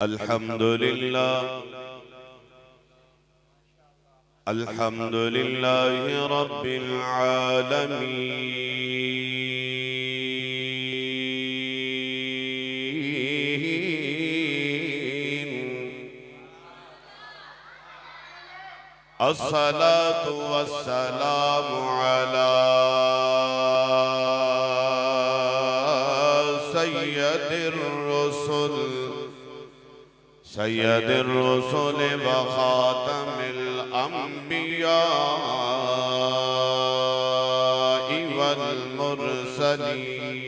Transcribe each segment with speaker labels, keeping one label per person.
Speaker 1: अल्हम्दुलिल्लाह रब्बिल आलमीन। अस्सलातु वस्सलामु अला सय्यदिर रुसूल व खातमिल अंबिया वल मुरसलीन।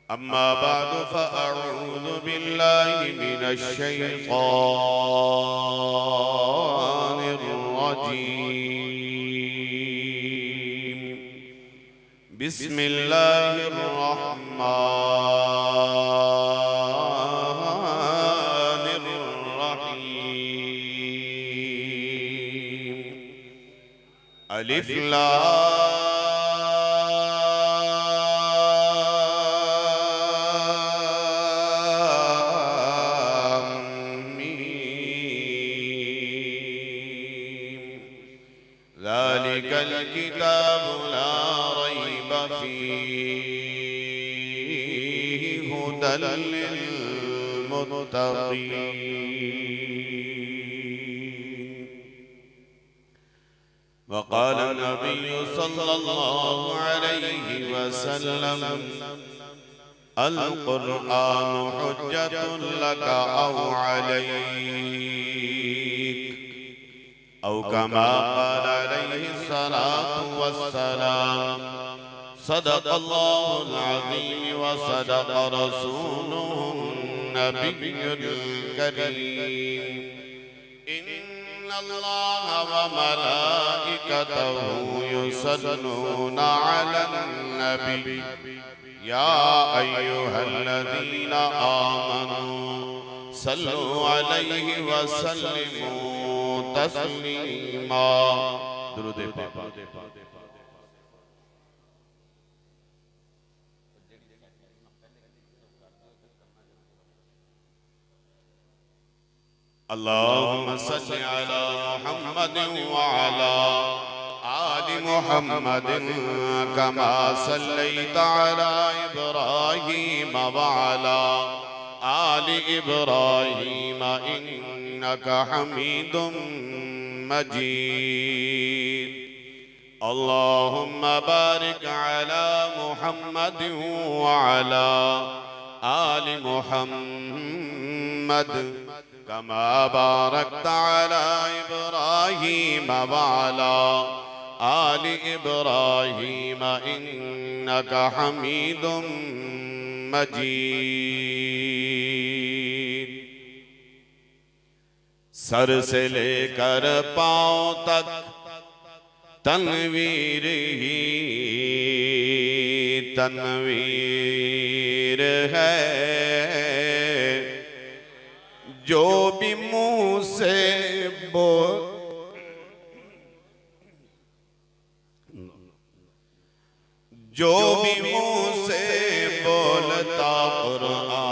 Speaker 1: अम्मा बादु फ़अऊज़ु बिल्लाहि मिनश शैतानिर रजीम। बिस्मिल्लाहिर रहमानिर रहीम। अलिफ लाम मीम। ज़ालिकल किताबु ला रैब फीहि हुदल लिल मुत्तक़ीन। वक़ाल नबी सल्लल्लाहु अलैहि वसल्लम अल क़ुरआन हुज्जतुन लका औ अलैक औ कमा क़ाल अलैहि सलातु वस्सलाम। सदक़ल्लाहुल अज़ीम व सदक़ रसूलुहुन नबियुल करीम। इन्नल्लाह व मलाइकतहु युसल्लूना अलन नबी या अय्युहल्लज़ीना आमनू सल्लु अलैहि व सल्लिमू तस्लीमा। दुरूद पाक। अल्लाहुम्मा सल्लि अला मुहम्मदिन व अला आलि मुहम्मदिन कमा सल्लैता अला इब्राहीम व अला आलि इब्राहीम इन्नका हमीदुम मजीद। अल्लाहुम्मा बारिक अला मुहम्मदिन व अला आलि मुहम्मद कमा बारकता अला इब्राहीम व अला आलि इब्राहीम इन्नका हमीदुम मजीद। सर से लेकर पांव तक तनवीर ही तनवीर है। जो भी मुंह से बोलता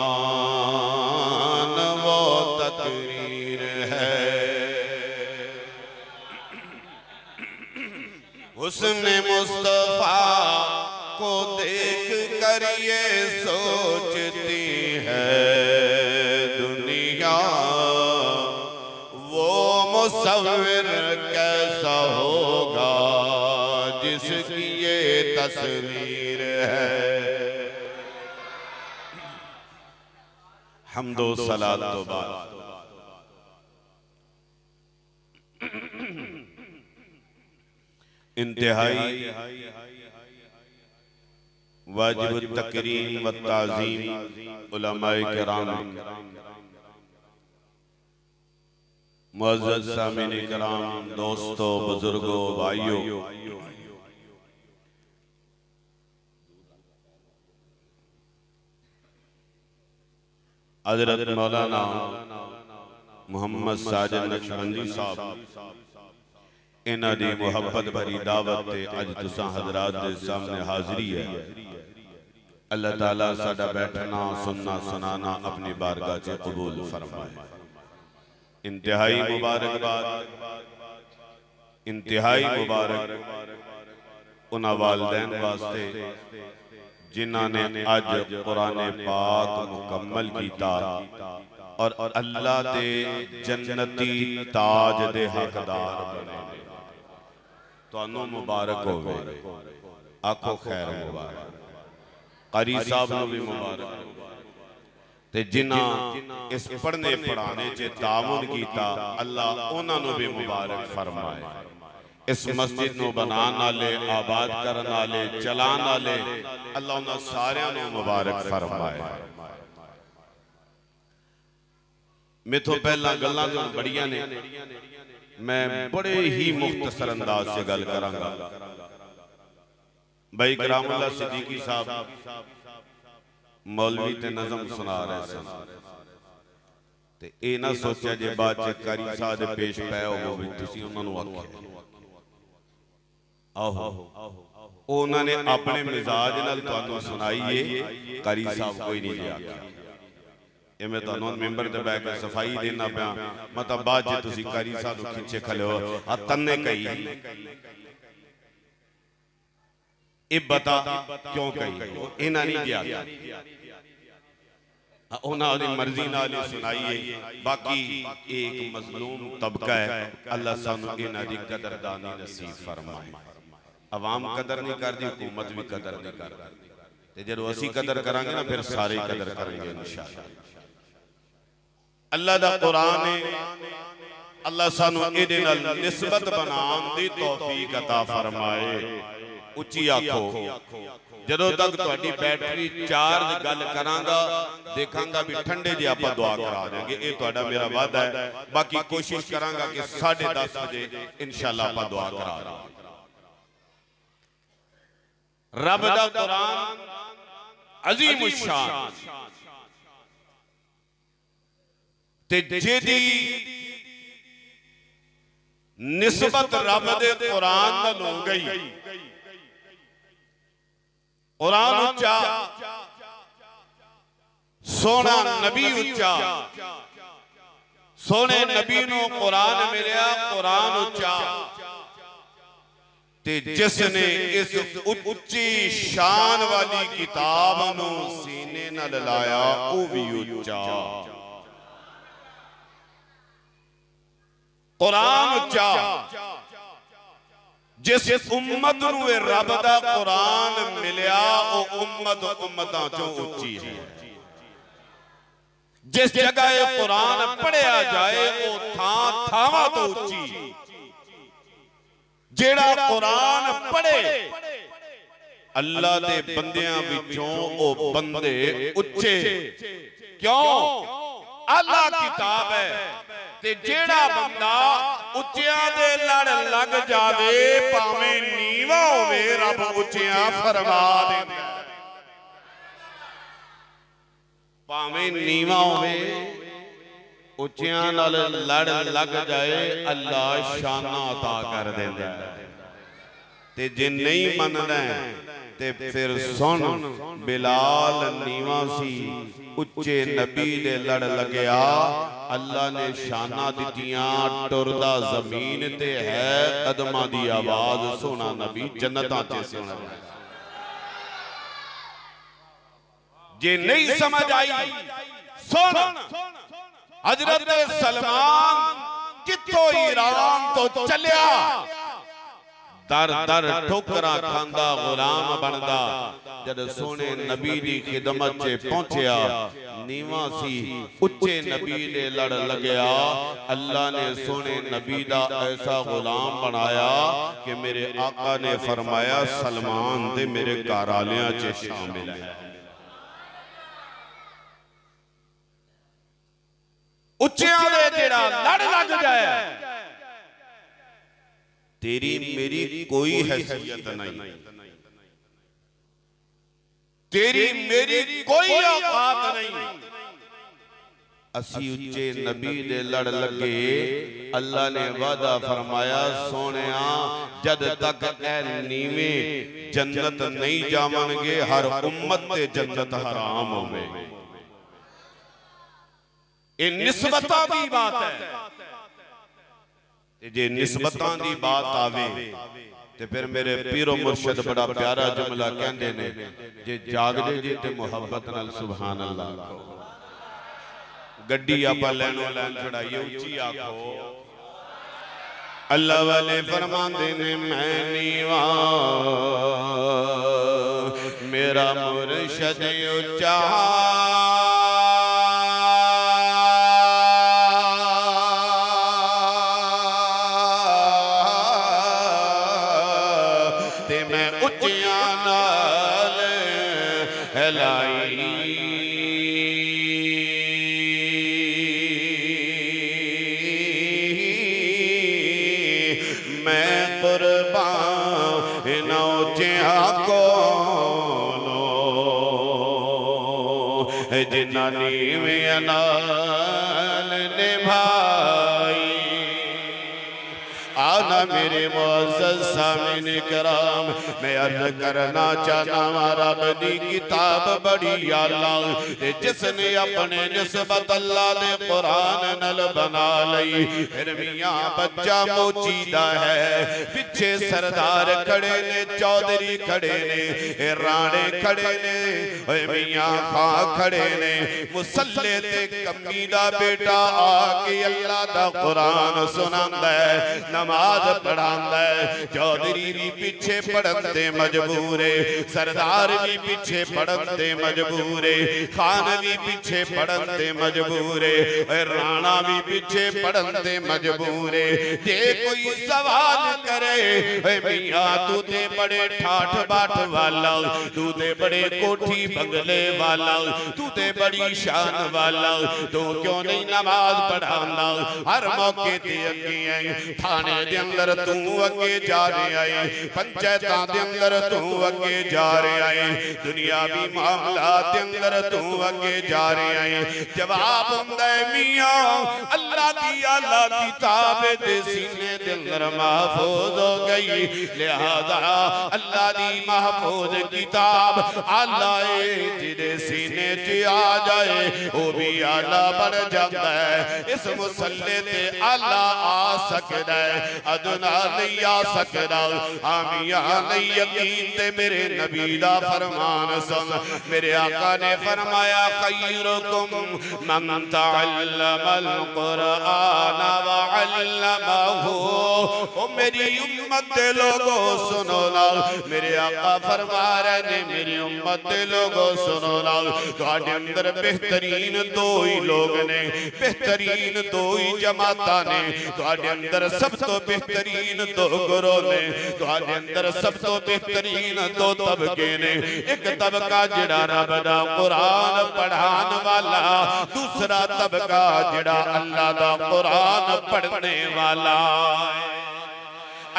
Speaker 1: कुरान वो तकरीर है। हुस्न मुस्तफा को देख कर ये सोचती है दुनिया वो मुसव्विर कैसा होगा जिसकी ये तस्वीर है। हम्दो सलात तो बाद इंतहाई वाजिब तकरीम व ताज़ीम उलमाए किराम, मुअज़्ज़ज़ सामिने किराम, दोस्तों, बुजुर्गों, भाइयों, हज़रत मौलाना मोहम्मद साजिद नक्शबंदी साहब इन्हां दी मुहब्बत भरी दावत ते अज तुसां हज़रात दे सामने हाज़री है। अल्लाह ताला साडा बैठना सुनना सुनाना अपनी बारगाह च कबूल फरमाए। इंतहाई मुबारकबाद, इंतहाई मुबारक उन्हां वालिदैन वास्ते जिन्हां ने अज कुरान पाक मुकम्मल कीता और अल्लाह दे जन्नती ताज दे हकदार बने। तुहानू मुबारक होवे, आखो खैर मुबारक। कारी साहब नू भी मुबारक ते जिन्हां इस पढ़ने पढ़ाने च तामुन कीता अल्लाह उन्हां नू भी मुबारक फरमाए। इस मस्जिद नू बनाने वाले, आबाद करने वाले, चलाने वाले अल्लाह उन्हां सारियां नू मुबारक फरमाए। मेथों पहला गल्लां जो बड़ियां ने, मैं बड़े ही मुख्तसर अंदाज से गल करांगा। भाई करामुल्लाह सिद्दीकी साहब मौलवी ते नज़म सुना रहे सन ते ए ना सोचा जे बाद च कारी साहब दे पेश पै हो भी तुसी उन्हां नू आखे आहो उन्होंने अपने मिजाज नाल तुहानू सुनाई है, कारी साहब कोई नहीं ले आख्या। ये मैं तुहानू मेंबर ते बैठ के सफाई देना पिया, मतलब बाद जे तुसी कारी साहब नू खिंचे खले हो आ तन्ने कही ए बता क्यों कही इन्हां नहीं दिया उन्होंने मर्जी नाल सुनाई है। बाकी एक मजलूम तबका है, अल्लाह सानू इन्हां दी कदरदानी नसीब फरमाए। अवाम कदर नहीं करती, हुकूमत भी कदर नहीं करती। जो असी कदर करांगे ना फिर सारे कदर करेंगे इंशाअल्लाह। अल्लाह दा कुरान है, अल्लाह सानू इहदे नाल निस्बत बनाउण दी तौफीक अता फरमाए। उच्ची आखो, जदों तक तुहाडी बैटरी चार्ज गल करांगा देखांगा भी ठंडे जे आपां दुआ करा देंगे। ये तुहाडा मेरा वादा है। बाकी कोशिश करांगा कि 10:30 बजे इंशाअल्लाह आपां दुआ करा देंगे। रब दा कुरान अजीम शान ते जेदी निस्बत रब दे कुरान नाल हो गई। कुरान उच्चा, सोना नबी उच्चा, सोने नबी नू कुरान मिलिया, कुरान उच्चा ते जिसने इस उच्ची शान वाली किताब नू सीने नाल लाया ओ भी उच्चा। कुरान उच्चा, जिस उम्मत नू रब दा कुरान मिलिया ओ उम्मत उम्मतां चों उच्ची है। जिस जगह कुरान पढ़िया जाए ओ थां थावां तो उच्ची। जेड़ा कुरान पढ़े अल्लाह दे बंदियां विचों ओ बंदे उच्चे। क्यों? अल्लाह किताब है ते जेड़ा बंदा उच्चियां दे लड़ लग जावे भावें नीवा होवे रब उच्चियां फरमा देंदा। भावें नीवा होवे उच्चियां नाल लड़ लग जाए अल्लाह शाना अता कर देंदा। ते जे नहीं मनना ते फिर सुन, बिलाल नीवा सी, उच्चे नबी दे लड़ लगया, अल्लाह ने शाना दितियां, टुरदा जमीन ते है, कदमां दी आवाज, सोना नबी जन्नतां च सोना। जे नहीं समझ आई सुन, हजरत सलमान कित्थों ईरान तो चलिया, दर दर ठोकरा खांदा गुलाम बनदा। जद सोने नबी दी खिदमत च पहुंचया, नीवा सी, उच्चे नबी दे लड़ लगया। अल्लाह ने सोने नबी दा ऐसा गुलाम बनाया कि मेरे आका ने फरमाया सलमान दे मेरे घर आलियां च शामिल है। उच्चियां दे जेड़ा लड़ लग जाए, तेरी मेरी कोई हैसियत नहीं, तेरी मेरी कोई औकात नहीं। असी उच्चे नबी दे लड़ लगे। अल्लाह ने वादा फरमाया सोने जद तक ए नीवे जन्नत नहीं जावणगे हर उम्मत ते जन्नत हराम होवे। ये निस्बतां दी बात है। जे निस्बतां दी बात आवे ते फिर मेरे पीरो मुर्शद बड़ा प्यारा जुमला कहंदे ने जे जागदे जे ते मुहब्बत नाल सुभान अल्लाह आखो। गड्डी आपां लैनो लैन छड़ाइए उच्ची आखो। अल्लाह वाले फरमांदे ने मैं नीवा मेरा मुर्शद उच्चा ते मैं उच्चिया नाल हिलाई। मैं कुर्बान इना उच्चिया कोलो जिन्ना नीवियां नाल निभाई। आना मेरे मुअज़्ज़ज़ सामीन कराम मैं अर्ज़ करना चाहना रब दी किताब बड़ी आला जिसने अपने निस्बत अल्लाह दे कुरान नाल बना लई। फिर मियां बच्चा मोचीदा है पिछे सरदार खड़े ने चौधरी खड़े ने राणे खड़े ने मियां खां खड़े ने मुसल्ले ते कमी दा बेटा आके अल्लाह दा कुरान सुनांदा है नमाज पढ़ांदा है। चौधरी भी पीछे पढ़न ते मजबूर है सरदार भी पीछे पढ़न ते मजबूर है खान भी पीछे पढ़न ते मजबूर है राणा भी पीछे पढ़न ते मजबूर है। जे कोई सवाल करे मियां तू ते बड़े ठाठ बाट वाला तू ते बड़े कोठी बंगले वाला तू ते बड़ी शान वाला तू क्यों नहीं नमाज पढ़ांदा। हर मौके ते अगे आई थाने दे अंदर तू अगे जा रहा है पंचायतां दे अंदर तू अगे जा रहा है दुनियावी मामलात दे अंदर तू अगे जा रहा है। जवाब हुंदा है मियां अल्लाह दी आला किताब दे सीने दे अंदर महफूज हो गई लिहाजा अल्लाह दी महफूज किताब आला है जिदे सीने च आ जाए वो भी आला बन जाता है। इस मुसल्ले ते आला आ सकदा है अदना नहीं आ सकदा। आमिया नहीं यकीन ते मेरे नबी दा फरमान सुन। मेरे आका ने फरमाया खैरुकुम मन तअल्लमल कुरआन व अल्लमहु। ओ मेरी उम्मत दे लोगो सुनो ना मेरे आका फरमा रहे ने मेरी उम्मत दे लोगो सुनो ना तुहाडे अंदर बेहतरीन दो ही लोग ने बेहतरीन दो ही जमातां ने तुहाडे अंदर सब तो बेहतरीन दो गुरु ने तुहाडे अंदर सब तो बेहतरीन दो तबके ने। एक तबका जिहड़ा रब दा कुरान पढ़ान वाला दूसरा तबका जिहड़ा अल्लाह दा कुरान पढ़ने वाला।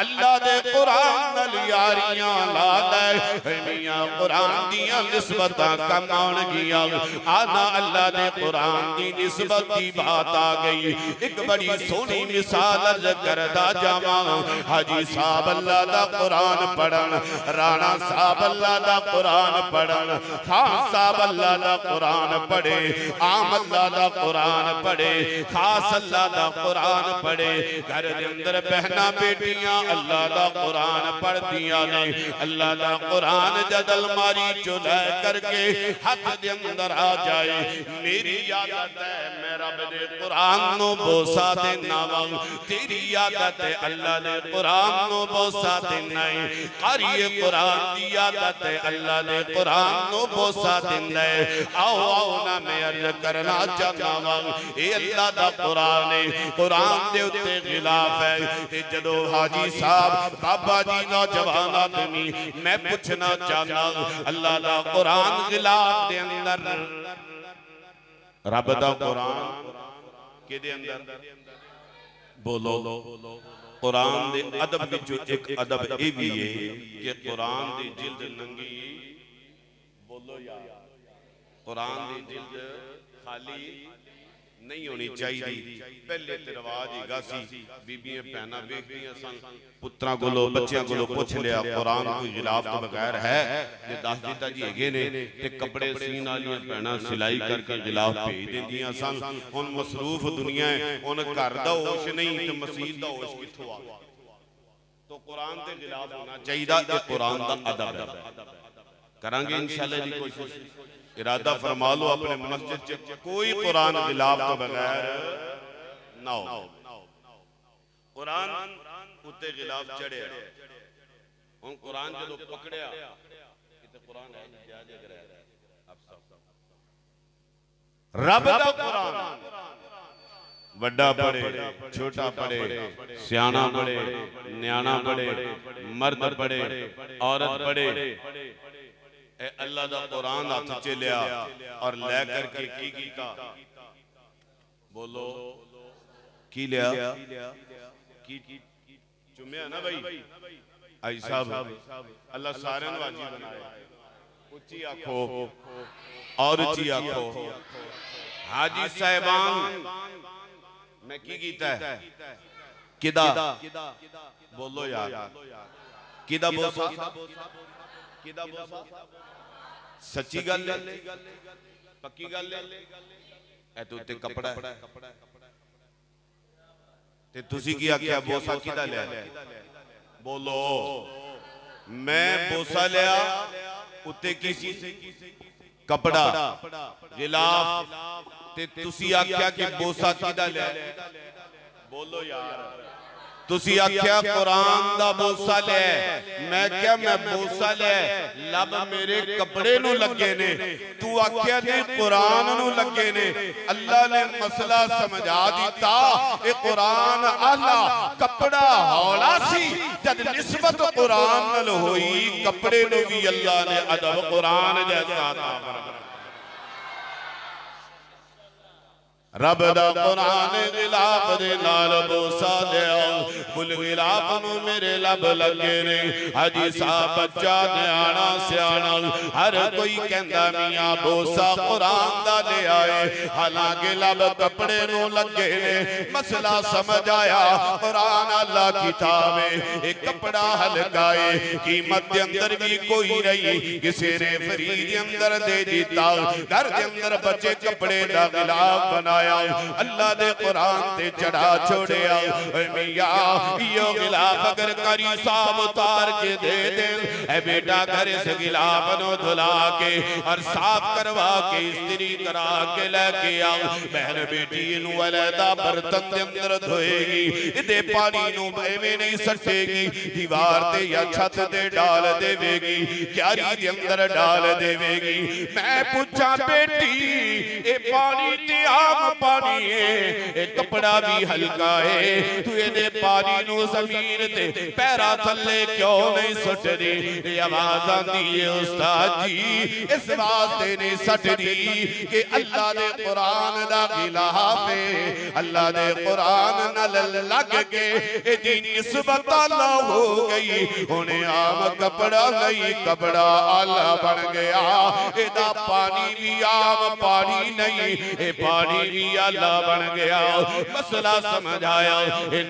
Speaker 1: अल्लाह दे कुरान नाल यारियां ला ले मियां कुरान दियां निस्बतां कम आउणगियां। आना अल्लाह दे कुरान दी निस्बत दी बात आ गई। एक बड़ी सोहनी मिसाल अर्ज करदा जावां। हाजी साहब अल्लाह दा कुरान पढ़न राणा साहब अल्लाह दा कुरान पढ़न खान साहब अल्लाह दा कुरान पढ़े आम अल्लाह दा कुरान पढ़े खास अल्लाह दा कुरान पढ़े। घर दे अंदर बहना बेटियां अल्लाह दा कुरान पढ़दियां ने। अल्लाह दा कुरान जद अलमारी चो लै करके हाथ दे अंदर आ जाए मेरी आदत है मैं रब दे कुरान नु बोसा देना वा। तेरी आदत है अल्लाह दे कुरान नु बोसा देना है। कारी कुरान दी आदत है अल्लाह दे कुरान नु बोसा देना है। आओ आओ ना मैं अर्ज करना चाहता वा ए अल्लाह दा कुरान है कुरान दे उत्ते खिलाफ है। ते जदों हाजी साहब बाबा जी नौजवान आदमी मैं पूछना चाहना अल्लाह दा कुरान गिलाफ दे अंदर रब दा कुरान के दे अंदर बोलो कुरान दे अदब विचों एक अदब ए भी है कि कुरान दी जिल्द नंगी बोलो यार कुरान दी जिल्द खाली नहीं होनी चाहिए। पहले तो रिवाज हैगा सी बीबियां भैनां वेखदियां सन पुत्रां कोलों बच्चियां कोलों पुछ लिया कुरान कोई गिलाफ तो बगैर है जे दस दिता जी हैगे ने ते कपड़े सीन वालियां भैनां सिलाई करके गिलाफ भेज दिंदियां सन। हुण मसरूफ दुनिया है, हुण घर दा होश नहीं ते मसीत दा होश कित्थों आ गया। तो कुरान ते गिलाफ होना चाहिए, ये कुरान दा अदब है। करांगे इंशाअल्लाह जी कोशिश। इरादा फरमा लो अपने मस्जिद च कोई कुरान गिलाफ तो बगैर ना हो। कुरान उत्ते गिलाफ चढ़े हुण कुरान जदों पकड़िया किते कुरान है जायज अगर है अब सब रब दा कुरान वड्डा पढ़े छोटा पढ़े सियाना पढ़े न्याणा पढ़े मर्द पढ़े औरत पढ़े अल्लाह दा कुरान हाथ च लिया और ले करके की कीता बोलो की लिया की चुम्या ना भाई आई साहब अल्लाह सारे नू वाजी बनाया। उच्ची आखो और उच्ची आखो हाजी साहिबान मैं की कीता है किदा बोलो यार किदा बोसा किदा बोसा सच्ची गल है पक्की गल है ए तो ते कपड़ा है ते तुसी की आख्या बोसा किदा लिया बोलो मैं बोसा लिया उत्ते किसी कपड़ा गिलाफ ते तुसी आख्या कि बोसा किदा लिया बोलो यार तुसी आख्या कुरान दा बोसा ले मैं क्या मैं बोसा ले लब मेरे कपड़े नु लगे ने तू आख्या ने कुरान नु लगे ने। अल्लाह ने मसला समझा दिता ए कुरान आला कपड़ा हौला सी जब निस्बत कुरान नाल होई कपड़े नु भी अल्लाह ने अदब कुरान जैसा अता फरमाया। रब दा कुरान गिलाफ दे नाल बोसा लिया बुल गिलाफ नू मेरे लब लगे ने। हाजी साहब बच्चा न्याणा सियाणा हर कोई कहंदा मियां बोसा कुरान दा ले आए हालांकि लब कपड़े नू लगे ने। मसला समझ आया कुरान अल्लाह किताब है एक कपड़ा हल्का है कीमत दे अंदर भी कोई नहीं किसी ने फ्री दे अंदर दे दिता घर दे अंदर बच्चे कपड़े दा गिलाफ बनाया अल्लाह दे कुरान ते चढ़ा छोड़िया मियां यो गिलाफ अगर करी साहब उतार के दे दे ए बेटा घर इस गिलाफ नो धुला के और साफ करवा के इस्त्री करा के लेके आओ बहन बेटी नू अलहदा बर्तन दे अंदर धोएगी इदे पानी नू एवें नहीं सटेगी दीवार ते या छत ते डाल देवेगी क्यारी दे अंदर डाल देवेगी। मैं पूछा बेटी ए पानी ते आम पानी है एक कपड़ा भी हल्का है तू ये पानी नू जमीन ते पैरा थले क्यों नहीं सुटदी। आवाज आती है उस्ताद जी इस वास्ते नहीं सटदी कि अल्लाह दे कुरान दा गिलाफ है अल्लाह दे कुरान नाल लग के एदी निस्बत अल्लाह हो गई हुण आम कपड़ा नहीं कपड़ा आला बन गया एदा पानी भी आम पानी नहीं ए पानी भी अल्लाह बन गया। मसला समझ आया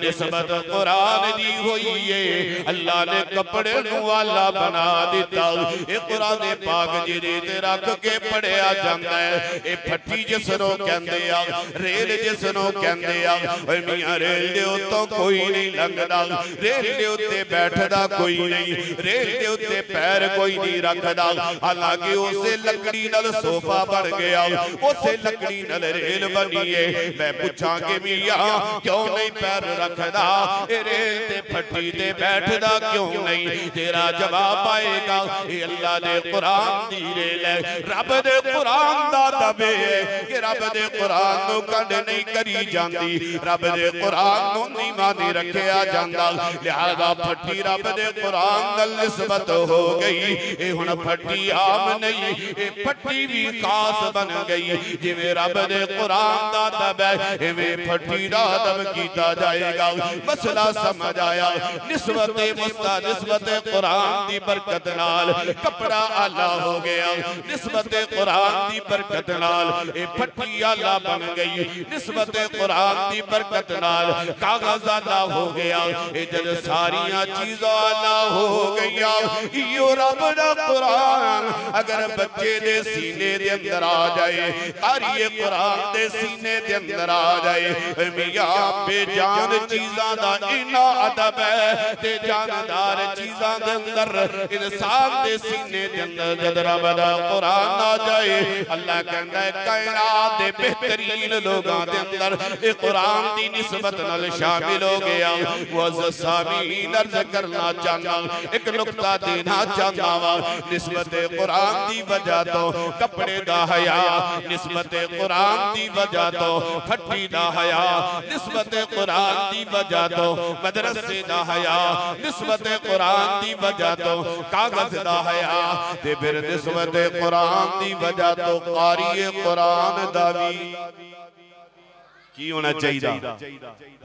Speaker 1: निस्बत कुरान दी हुई है अल्लाह ने कपड़े नू आला बना दिता। ए कुरान पाक जिदे ते रख के पढ़िया जांदा है ए फट्टी जिसनों कहंदे आ रेल जिसनों कहंदे आ ओए मियां रेल दे उत्तों कोई नहीं लंघदा रेल दे उत्ते बैठदा कोई नहीं रेल दे उत्ते पैर कोई नहीं रखदा हालांकि उसे लकड़ी नाल सोफा बन गया उसे लकड़ी नाल रेल बनी है। मैं पूछा कि मियां क्यों नहीं पैर रखदा रेल ते फट्टी ते बैठदा क्यों नहीं तेरा जवाब आएगा ये अल्लाह दे कुरान दी रेल है रब दे कुरान दा दबे कि रब दे कुरान नू कंड नहीं करी जांदी रब दे कुरान नू नीवा नहीं रखिया जांदा लिहाजा फट्टी रब दे कुरान नाल निस्बत हो गई ए हुण फट्टी आम नहीं ए फट्टी भी खास बन गई जिवें रब दे कुरान कुरान दा अदब है इवें फटी दा अदब कीता जाएगा। मसला समझ आया। निस्बत मुस्ता निस्बत कुरान दी बरकत नाल कपड़ा आला हो गया। निस्बत कुरान दी बरकत नाल ए फटी आला बन गई। निस्बत कुरान दी बरकत नाल कागज आला हो गया। ए जद सारियां चीज़ां आला हो गईया इयो रब दा कुरान अगर बच्चे दे सीने दे अंदर आ जाए कारिए कुरान दे सीने दे अंदर आ जाए मियां बेजान चीज़ां दा इना अदब है ते जानदार चीज़ां दे अंदर इंसान दे सीने दे अंदर जद रब दा कुरान आ जाए अल्लाह कहंदा है कायनात दे बेहतरीन लोगां दे अंदर ए कुरान दी निस्बत नाल शामिल हो गया। मुअज़्ज़ज़ सामीन अर्ज़ करना चाहना एक नुक्ता देना चाहना वा निस्बत कुरान दी वजह तो कपड़े दा हया निस्बत कुरान दी वजह तो फट्टी दा हया निस्बत कुरान दी वजह तो मदरसे दा हया निस्बत कुरान दी वजह तो कागज दा हया ते फिर निस्बत कुरान दी वजह तो कारी कुरान दा भी की होना चाहिए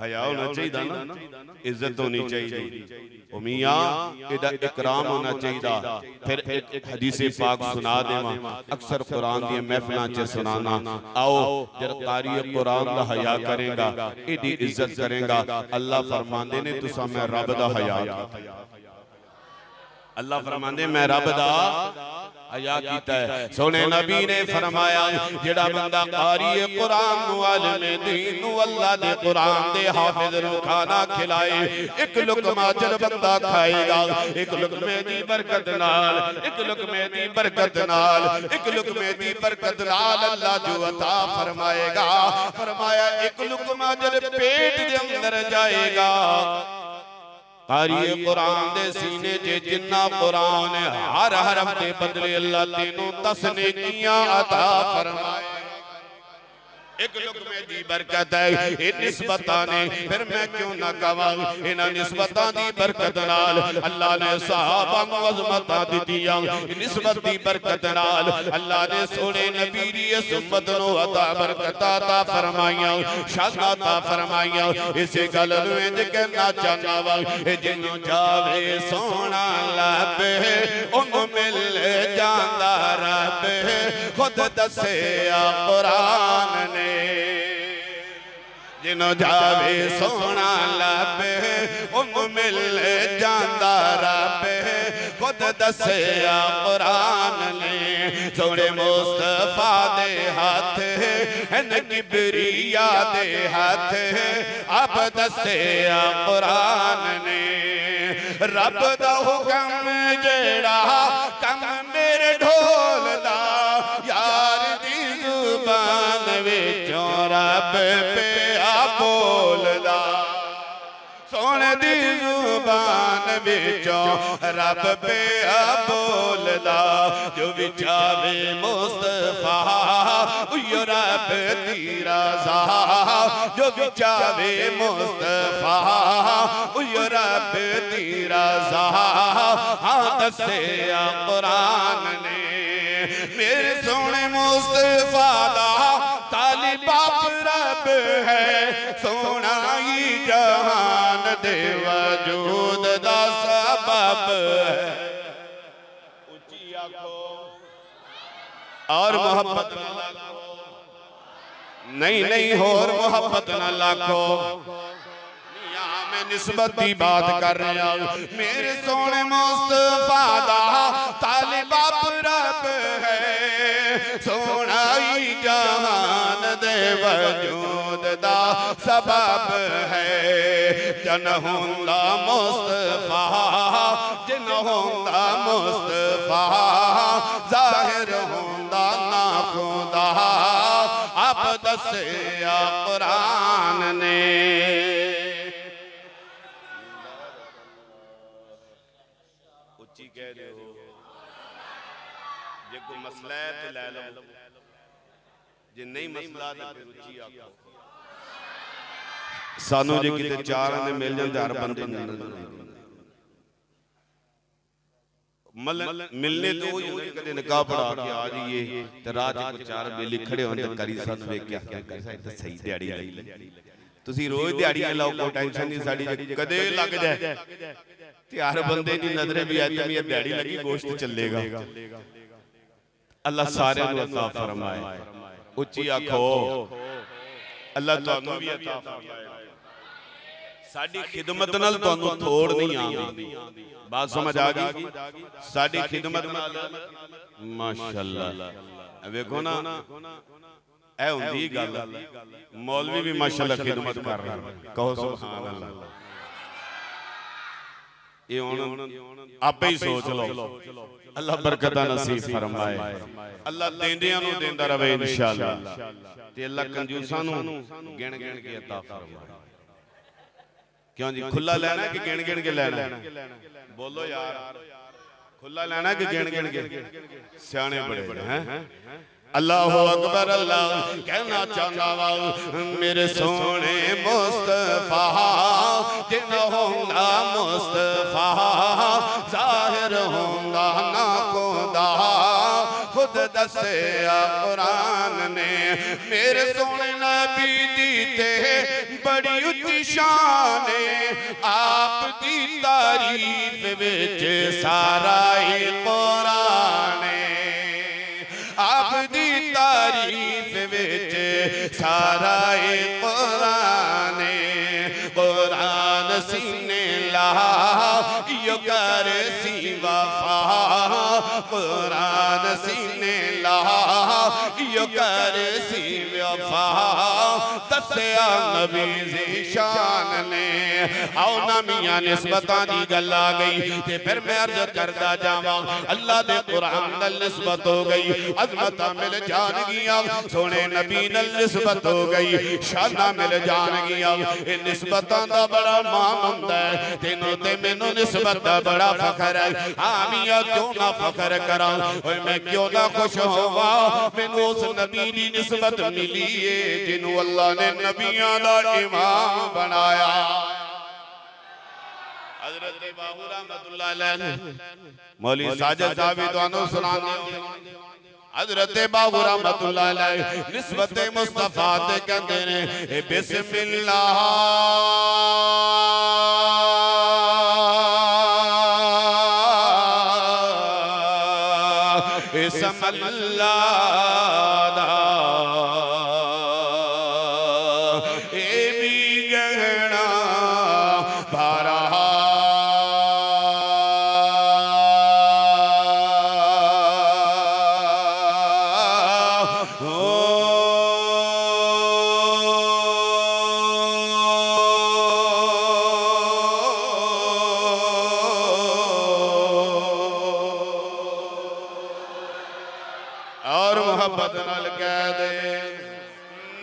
Speaker 1: हया होना चाहिए ना इज्जत होनी चाहिए ओ मियां एदा इकराम होना चाहिए। फिर एक हदीस पाक सुना देवा अक्सर कुरान दी महफिलां च सुनाना आओ जब कारी कुरान दा हया करेगा एदी इज्जत करेगा अल्लाह फरमांदे ने तुसा मैं रब दा हया अल्लाह फरमांदे मैं रब दा हया कीता है। सोने नबी ने फरमाया जेड़ा बंदा कारी कुरान नु आलिम दीन नु अल्लाह दे कुरान दे हाफिज नु खाना खिलाए एक लुकमा जब बंदा खाएगा एक लुकमे दी बरकत नाल एक लुकमे दी बरकत नाल एक लुकमे दी बरकत नाल अल्लाह जो अता फरमाएगा फरमाया एक लुकमा जब पेट दे अंदर जाएगा कारी कुरान दे सीने च जिन्ना कुरान हर हरफ दे बदले अल्लाह तेनू 10 नेकियां अता फरमाए। एक लुकमे दी बरकत है ये निस्बतां ने फिर मैं क्यों ना कहां इन्हां निस्बतां दी बरकत नाल अल्लाह ने सहाबा नू अज़मतां दित्तियां निस्बत दी बरकत नाल अल्लाह ने सोने नबी दी उम्मत नू अता बरकत अता फरमाइयां शान अता फरमाइयां। इसे गल नू इंज कहना चाहना वा जिन्नू जावे सोना लब ओनू मिल जांदा रब खुद दसे कुरान ने जिन्हों जावे सोना लब ओनू मिल जांदा रब खुद दसे कुरान ने। सोने मुस्तफा दे हाथ हन किबरिया दे हाथ अब दसे कुरान ने। रब दा हुक्म जेड़ा कम मेरे ढोल दा यार दी जुबान विचों रब पे बोलदा सोने दी जुबान विचों रब पे बोलदा जो विचारे मुस्तफा उयो रब दी रज़ा जो विचारे मुस्तफा उयो रब दी रज़ा हाँ दसे कुरान ने। मेरे सोने मुस्तफा दा तालिब रब है सोना ही जहान दे वजूद दा सबब है। ऊंची आखो और मोहब्बत नहीं नहीं होर मोहब्बत न लाखो मैं निस्बत की बात कर रहा हूं। मेरे सोने मुस्तफा दा तालिब रब है सोना ही जहान दे वजूद दा सबब है। जन होंदा मुस्तफा जिन होंदा मुस्तफा जाहिर होंदा ना खुदा आप दसे कुरान ने। कह रहे हो जे कोई मसला है तो ले लो जे नहीं मसला तो फिर उच्ची आखो। सानू जे किते चार ने मिल जांदे हर बंदे मिलने तो कदे निकाह पढ़ा के आ जाइए ते रात को चार बेली खड़े होंदे कारी सन वेख के आखिया कैसा इते सही दिहाड़ी लाई तुसी रोज दिहाड़ियां लाओ कोई टेंशन नहीं साडी कदे लग जाए ते हर बंदे दी नजरे भी आती है दिहाड़ी लगी गोश्त चलेगा अल्लाह सारे नु अता फरमाए उच्ची आखो अल्लाह तुहानू भी अता फरमाए साडी खिदमत नाल तुहानू थोड़ नहीं आंदी बात समझ आ गई साडी खिदमत नाल माशाअल्लाह देखो ना ए हुंदी गल मौलवी भी माशाअल्लाह खिदमत कर रहा है कहो सुभान अल्लाह ये हुन आपे ही सोच लो अल्लाह बरकत नसीब फरमाए अल्लाह देंदियां नु देंदा रहे इंशाअल्लाह ते अल्लाह कंजूसां नु गिन गिन के अता फरमाए क्यों जी खुला लेना कि गिन गिन के लेना बोलो यार खुला लेना कि गिन गिन के सियाने बड़े हैं अल्लाह अकबर अल्लाह कहना चाहता वा मेरे सोने मुस्तफा जिन होंदा मुस्तफा जाहिर होंदा ना खुदा खुद दसे कुरान ने मेरे सोने नबी दी ते बड़ी उच्ची शान आप दी तारीफ विच सारा ही कुरान आप दी तारीफ विच सारा ही कुरान कुरान सीने ला यो कर सी वफा कुरान सीने ला यो कर सी वफा दस्या नबी दी शान ने आओ ना मियां निस्बतां दी गल आ गई ते फिर मैं अर्ज करदा जावां अल्लाह दे कुरान नाल निस्बत हो गई अजमत मिल जान गिया सोने नबी नाल निस्बत हो गई शाना मिल जान गिया ए निस्बतां दा बड़ा मान हुंदा है तेनों ते मैनू निस्बत दा बड़ा फखर है हां मियां क्यों ना फखर करां ओए मैं क्यों ना खुश होवां मैनू उस नबी दी निस्बत मिली है जिन्हों अल्लाह ने नबियां दा इमाम बनाया हजरत बाबू रहमतुल्लाह अलैह मौली साजिद साहब तुहानू सुनाने हजरत बाबू रहमतुल्लाह अलैह निस्बत मुस्तफा ते कहंदे ने बिस्मिल्लाह समल्ला दा ए भी गहना भारा और मोहब्बत नाल कह दे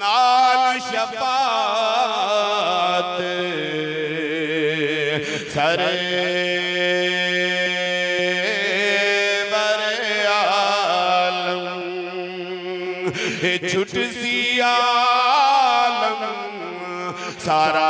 Speaker 1: नाल शफात सरे बरे आलम छुट सी आलम सारा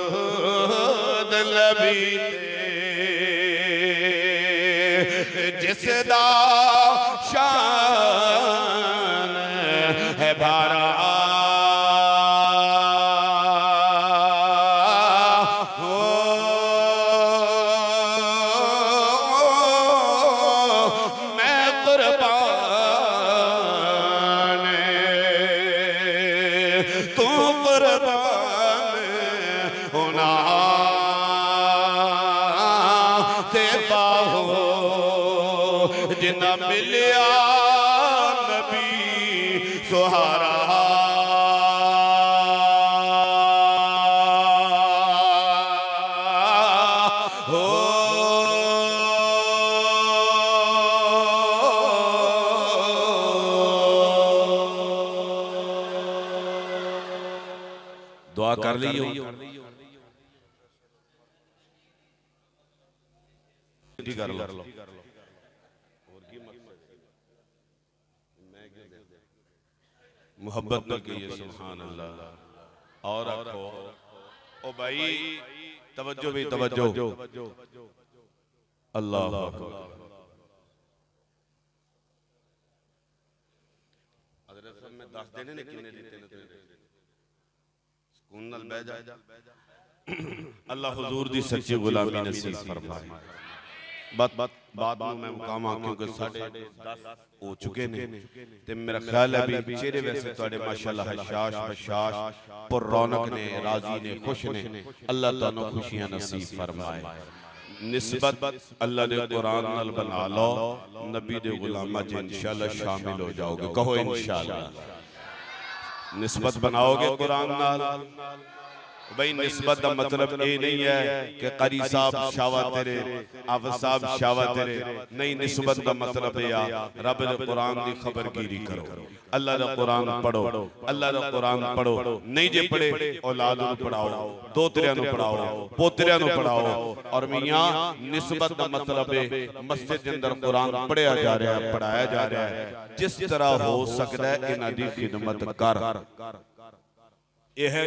Speaker 1: दुरूद नबी जिसदा शान है भारा मैं कुर्बान तू कुर्बान होना ते बाहो जिन्ना मिलिया नबी सुहारा हो दुआ कर ली हो कर लो मोहब्बत न कहिए सुभान अल्लाह। और रखो ओ भाई तवज्जो भी तवज्जो अल्लाह में 10 देने ने कितने दिते ने सुकून नाल बैठ जा। अल्लाह हुजूर दी सच्ची गुलामी नसीब फरमाए। बात मैं मुकामा क्योंकि 10:30 हो चुके ने ते मेरा ख्याल है भी चेहरे वैसे तुहाडे माशाअल्लाह हशाश बशाश पर रौनक ने राजी ने खुश ने। अल्लाह तुहानू खुशियां नसीब फरमाए। निस्बत अल्लाह ने कुरान नाल बना लो नबी दे गुलामा च इंशाअल्लाह शामिल हो जाओगे। कहो इंशाअल्लाह निस्बत बनाओगे कुरान नाल। भाई निस्बत का मतलब ये नहीं है कि कारी साहब शावा तेरे आफ साहब शावा तेरे नहीं। निस्बत का मतलब है रब दे कुरान की खबरगिरी करो। अल्लाह दा कुरान पढ़ो अल्लाह दा कुरान पढ़ो। नहीं जे पढ़े औलाद नूं पढ़ाओ दोतरियां नूं पढ़ाओ पोतरियां नूं पढ़ाओ। और मियां निस्बत का मतलब है मस्जिद के अंदर कुरान पढ़िया जा रहा है पढ़ाया जा रहा है। जिस तरह हो सकता है इन्हां दी खिदमत कर। यह है